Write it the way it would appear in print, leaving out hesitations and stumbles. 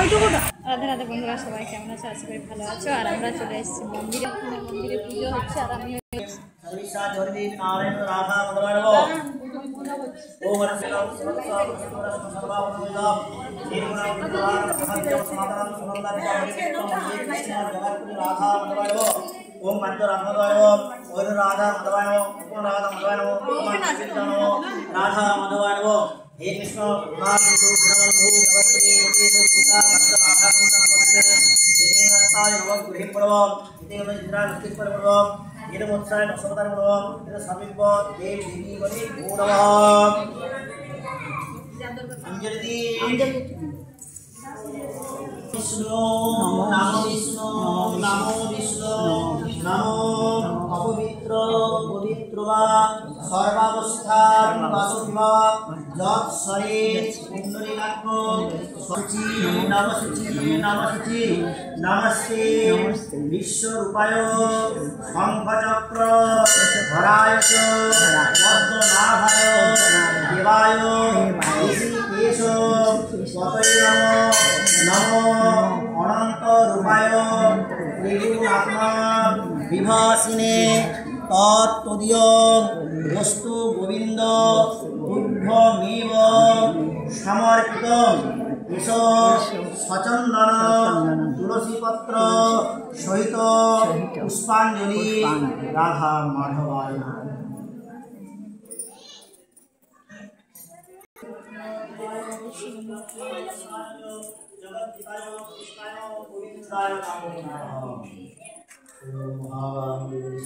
রাধে রাধে বন্ধুরা, সবাই কেমন আছো? আশা করি ভালো আছো। আর আমরা চলে এসেছি মন্দিরে। মন্দিরে পুজো হচ্ছে আর আমি ओम पंच राधाय ओम राधा मधवाय ओम राधा मधवाय ओम राधा मधवाय हे कृष्ण नामधु गुणबंधु जगत्पति गोपेश पिता भक्त राधा कंस नमस्ते इति नरताय नव गृह पर्व इति नजिद्रा नस्ति पर्व इति मोत्साय दशवतार पर्व इति समित्व देव देवी गति भूरव अंजलि विष्णु नमो विष्णु नमो विष्णु नमो अपवित्र पवित्र वा सर्वावस्था वासुदेवा जत शरीर पुंडरीकाक्ष शुचि नमः नमस्ते विश्वरूपाय शंखचक्र धराय पद्मनाभाय देवाय ऋषिकेश पतये नमो अनंत रूपाय त्रिगुणात्मा विभासिने तत्तदीय वस्तु गोविंद बुद्धमेव समर्पित एष सचंदन तुलसी पत्र सहित पुष्पांजलि राधा माधवाय महावाणी